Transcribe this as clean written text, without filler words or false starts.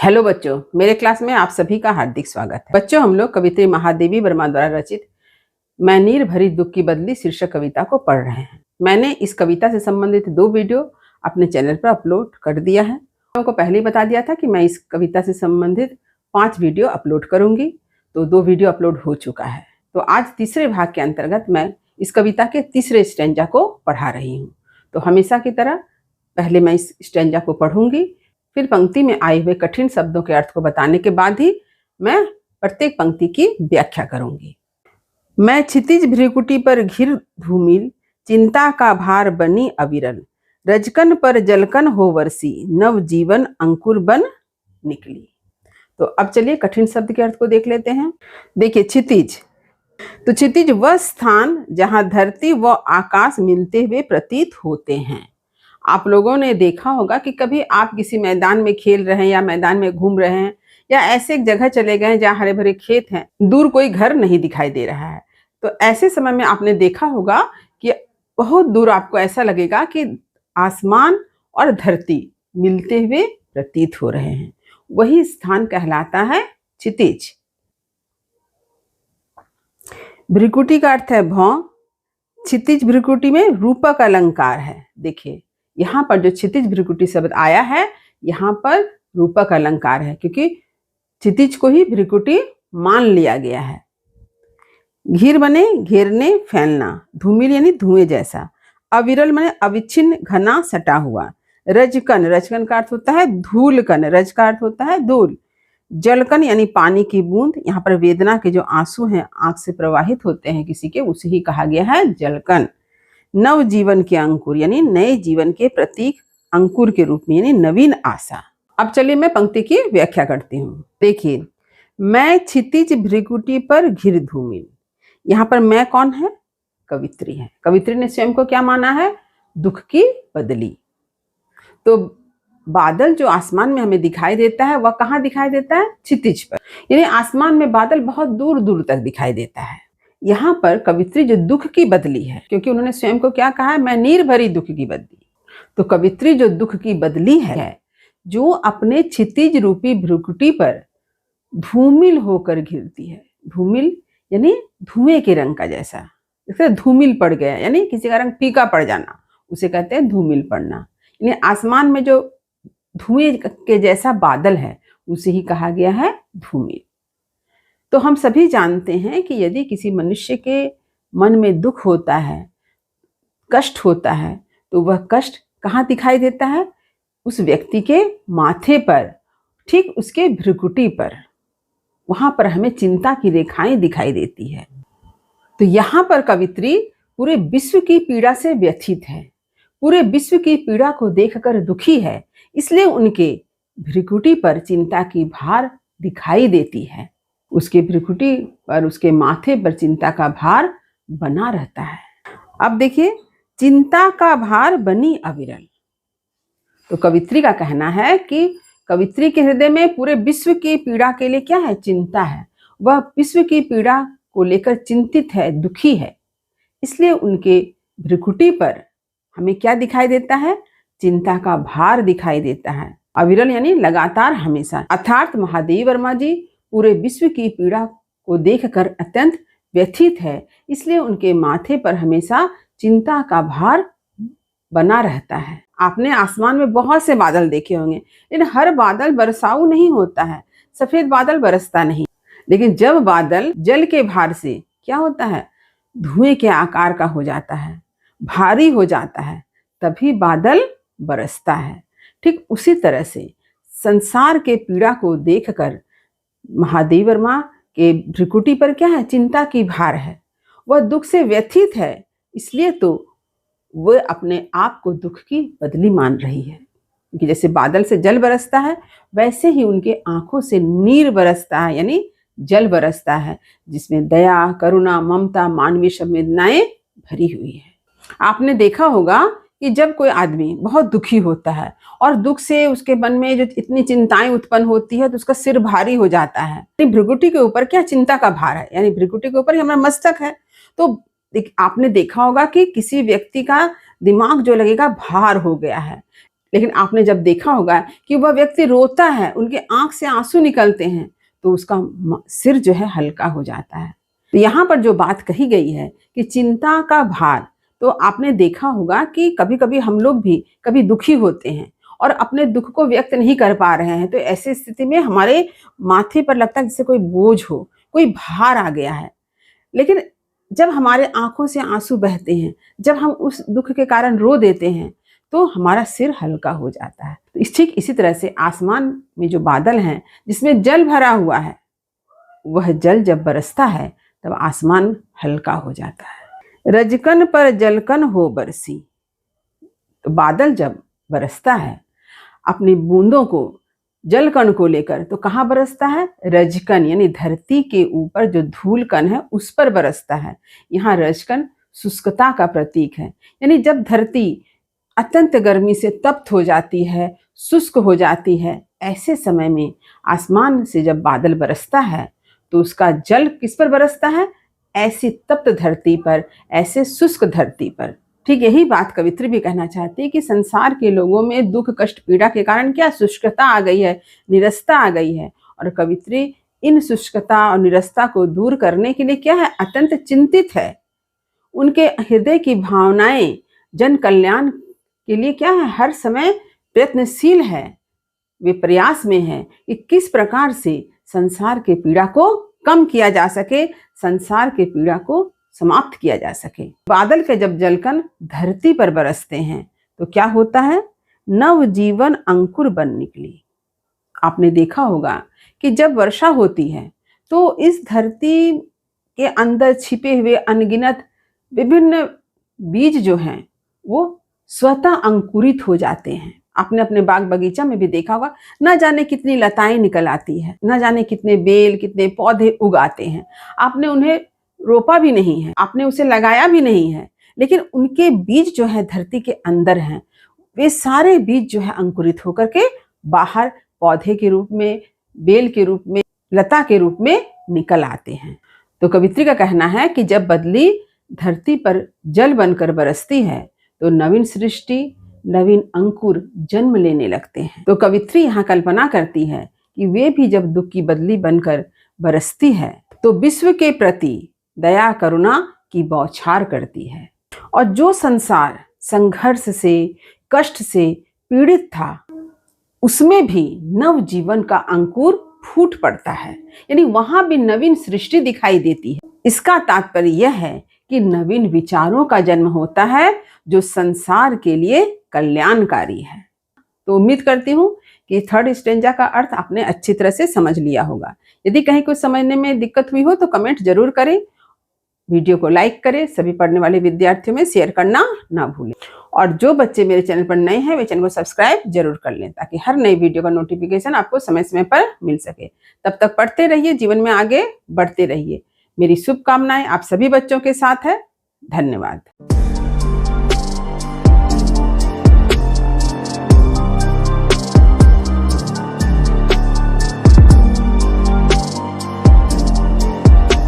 Hello बच्चों, मेरे class में आप सभी का हार्दिक स्वागत है। बच्चों, हम लोग कवित्री महादेवी वर्मा द्वारा रचित मैं नीर भरी दुख की बदली शीर्षक कविता को पढ़ रहे हैं। मैंने इस कविता से संबंधित 2 वीडियो अपने चैनल पर अपलोड कर दिया है। आपको पहले ही बता दिया था कि मैं इस कविता से संबंधित 5 वीडियो अपलोड करूंगी, तो 2 वीडियो अपलोड हो चुका है। तो आज तीसरे भाग के अंतर्गत मैं इस कविता के तीसरे स्टैंजा को पढ़ा रही हूँ। तो हमेशा की तरह पहले मैं इस स्टैंजा को पढ़ूंगी, फिर पंक्ति में आए हुए कठिन शब्दों के अर्थ को बताने के बाद ही मैं प्रत्येक पंक्ति की व्याख्या करूंगी। मैं क्षितिज भ्रिकुटी पर घिर धूमिल, चिंता का भार बनी अविरल, रजकन पर जलकन हो वर्षी, नव जीवन अंकुर बन निकली। तो अब चलिए कठिन शब्द के अर्थ को देख लेते हैं। देखिए, क्षितिज, तो क्षितिज वह स्थान जहां धरती व आकाश मिलते हुए प्रतीत होते हैं। आप लोगों ने देखा होगा कि कभी आप किसी मैदान में खेल रहे हैं या मैदान में घूम रहे हैं या ऐसे एक जगह चले गए हैं जहाँ हरे भरे खेत हैं, दूर कोई घर नहीं दिखाई दे रहा है। तो ऐसे समय में आपने देखा होगा कि बहुत दूर आपको ऐसा लगेगा कि आसमान और धरती मिलते हुए प्रतीत हो रहे हैं। वही स्थान कहलाता है क्षितिज। भ्रिकुटी का अर्थ है भौं। क्षितिज भ्रिकुटी में रूपक अलंकार है। देखिए, यहाँ पर जो क्षितिज भ्रिकुटी शब्द आया है, यहाँ पर रूपक अलंकार है, क्योंकि क्षितिज को ही भ्रिकुटी मान लिया गया है। घिर बने घेरने, फैलना। धूमिल यानी धुएं जैसा। अविरल माने अविच्छिन्न, घना, सटा हुआ। रजकन, रजकन का अर्थ होता है धूलकन, रज का अर्थ होता है धूल। जलकन यानी पानी की बूंद। यहाँ पर वेदना के जो आंसू हैं आंख से प्रवाहित होते हैं किसी के, उसे ही कहा गया है जलकन। नव जीवन के अंकुर यानी नए जीवन के प्रतीक, अंकुर के रूप में यानी नवीन आशा। अब चलिए मैं पंक्ति की व्याख्या करती हूँ। देखिए, मैं क्षितिज भ्रिकुटी पर घिर धूमिल। यहाँ पर मैं कौन है? कवित्री है। कवित्री ने स्वयं को क्या माना है? दुख की बदली। तो बादल जो आसमान में हमें दिखाई देता है वह कहाँ दिखाई देता है? क्षितिज पर, यानी आसमान में बादल बहुत दूर दूर तक दिखाई देता है। यहाँ पर कवित्री जो दुख की बदली है, क्योंकि उन्होंने स्वयं को क्या कहा है? मैं नीर भरी दुख की बदली। तो कवित्री जो दुख की बदली है, जो अपने क्षितिज रूपी भ्रिकुटी पर धूमिल होकर घिरती है। धूमिल यानी धुएं के रंग का जैसा, जैसे धूमिल पड़ गया यानी किसी का रंग फीका पड़ जाना, उसे कहते हैं धूमिल पड़ना। यानी आसमान में जो धुएं के जैसा बादल है उसे ही कहा गया है धूमिल। तो हम सभी जानते हैं कि यदि किसी मनुष्य के मन में दुख होता है, कष्ट होता है, तो वह कष्ट कहाँ दिखाई देता है? उस व्यक्ति के माथे पर, ठीक उसके भ्रिकुटी पर, वहां पर हमें चिंता की रेखाएं दिखाई देती है। तो यहाँ पर कवित्री पूरे विश्व की पीड़ा से व्यथित है, पूरे विश्व की पीड़ा को देखकर दुखी है, इसलिए उनके भ्रिकुटी पर चिंता की भार दिखाई देती है। उसके भ्रिकुटी पर, उसके माथे पर चिंता का भार बना रहता है। अब देखिए, चिंता का भार बनी अविरल। तो कवित्री का कहना है कि कवित्री के हृदय में पूरे विश्व की पीड़ा के लिए क्या है? चिंता है। वह विश्व की पीड़ा को लेकर चिंतित है, दुखी है, इसलिए उनके भ्रिकुटी पर हमें क्या दिखाई देता है? चिंता का भार दिखाई देता है। अविरल यानी लगातार, हमेशा। अर्थात महादेवी वर्मा जी पूरे विश्व की पीड़ा को देखकर अत्यंत व्यथित है, इसलिए उनके माथे पर हमेशा चिंता का भार बना रहता है। आपने आसमान में बहुत से बादल देखे होंगे, लेकिन हर बादल बरसाऊ नहीं होता है, सफेद बादल बरसता नहीं। लेकिन जब बादल जल के भार से क्या होता है? धुएं के आकार का हो जाता है, भारी हो जाता है, तभी बादल बरसता है। ठीक उसी तरह से संसार के पीड़ा को देखकर महादेवी वर्मा के भ्रिकुटी पर क्या है? चिंता की भार है। वह दुख से व्यथित है, इसलिए तो वह अपने आप को दुख की बदली मान रही है। कि जैसे बादल से जल बरसता है, वैसे ही उनके आंखों से नीर बरसता है, यानी जल बरसता है, जिसमें दया, करुणा, ममता, मानवीय संवेदनाएं भरी हुई है। आपने देखा होगा कि जब कोई आदमी बहुत दुखी होता है और दुख से उसके मन में जो इतनी चिंताएं उत्पन्न होती है, तो उसका सिर भारी हो जाता है। भ्रिकुटी के ऊपर क्या? चिंता का भार है, यानी भ्रिकुटी के ऊपर हमारा मस्तक है। तो आपने देखा होगा कि किसी व्यक्ति का दिमाग जो लगेगा भार हो गया है, लेकिन आपने जब देखा होगा कि वह व्यक्ति रोता है, उनके आंख से आंसू निकलते हैं, तो उसका सिर जो है हल्का हो जाता है। तो यहाँ पर जो बात कही गई है कि चिंता का भार, तो आपने देखा होगा कि कभी कभी हम लोग भी कभी दुखी होते हैं और अपने दुख को व्यक्त नहीं कर पा रहे हैं, तो ऐसी स्थिति में हमारे माथे पर लगता है जैसे कोई बोझ हो, कोई भार आ गया है। लेकिन जब हमारे आंखों से आंसू बहते हैं, जब हम उस दुख के कारण रो देते हैं, तो हमारा सिर हल्का हो जाता है। तो ठीक इसी तरह से आसमान में जो बादल हैं, जिसमें जल भरा हुआ है, वह जल जब बरसता है तब आसमान हल्का हो जाता है। रजकन पर जलकन हो बरसी, तो बादल जब बरसता है अपनी बूंदों को, जलकण को लेकर, तो कहाँ बरसता है? रजकन यानी धरती के ऊपर जो धूल कण है उस पर बरसता है। यहाँ रजकन शुष्कता का प्रतीक है, यानी जब धरती अत्यंत गर्मी से तप्त हो जाती है, शुष्क हो जाती है, ऐसे समय में आसमान से जब बादल बरसता है तो उसका जल किस पर बरसता है? ऐसी तप्त धरती पर, ऐसे शुष्क धरती पर। ठीक यही बात कवित्री भी कहना चाहती है कि संसार के लोगों में दुख कष्ट पीड़ा के कारण क्या शुष्कता आ गई है, निरस्ता आ गई है, और कवित्री इन शुष्कता और निरस्ता को दूर करने के लिए क्या है? अत्यंत चिंतित है। उनके हृदय की भावनाएं जन कल्याण के लिए क्या है? हर समय प्रयत्नशील है, वे प्रयास में है कि किस प्रकार से संसार के पीड़ा को कम किया जा सके, संसार के पीड़ा को समाप्त किया जा सके। बादल के जब जलकण धरती पर बरसते हैं तो क्या होता है? नव जीवन अंकुर बन निकली। आपने देखा होगा कि जब वर्षा होती है तो इस धरती के अंदर छिपे हुए अनगिनत विभिन्न बीज जो हैं वो स्वतः अंकुरित हो जाते हैं। आपने अपने बाग बगीचा में भी देखा होगा, न जाने कितनी लताएं निकल आती है, न जाने कितने बेल, कितने पौधे उगाते हैं। आपने उन्हें रोपा भी नहीं है, आपने उसे लगाया भी नहीं है, लेकिन उनके बीज जो है धरती के अंदर हैं, वे सारे बीज जो है अंकुरित होकर के बाहर पौधे के रूप में, बेल के रूप में, लता के रूप में निकल आते हैं। तो कवित्री का कहना है कि जब बदली धरती पर जल बनकर बरसती है तो नवीन सृष्टि, नवीन अंकुर जन्म लेने लगते हैं। तो कवित्री यहाँ कल्पना करती है कि वे भी जब दुख की बदली बनकर बरसती है तो विश्व के प्रति दया करुणा की बौछार करती है, और जो संसार संघर्ष से, कष्ट से पीड़ित था, उसमें भी नव जीवन का अंकुर फूट पड़ता है, यानी वहां भी नवीन सृष्टि दिखाई देती है। इसका तात्पर्य यह है कि नवीन विचारों का जन्म होता है जो संसार के लिए कल्याणकारी है। तो उम्मीद करती हूँ कि थर्ड स्टेंजा का अर्थ आपने अच्छी तरह से समझ लिया होगा। यदि कहीं कुछ समझने में दिक्कत हुई हो तो कमेंट जरूर करें, वीडियो को लाइक करें, सभी पढ़ने वाले विद्यार्थियों में शेयर करना ना भूलें, और जो बच्चे मेरे चैनल पर नए हैं वे चैनल को सब्सक्राइब जरूर कर लें ताकि हर नई वीडियो का नोटिफिकेशन आपको समय समय पर मिल सके। तब तक पढ़ते रहिए, जीवन में आगे बढ़ते रहिए। मेरी शुभकामनाएं आप सभी बच्चों के साथ है। धन्यवाद।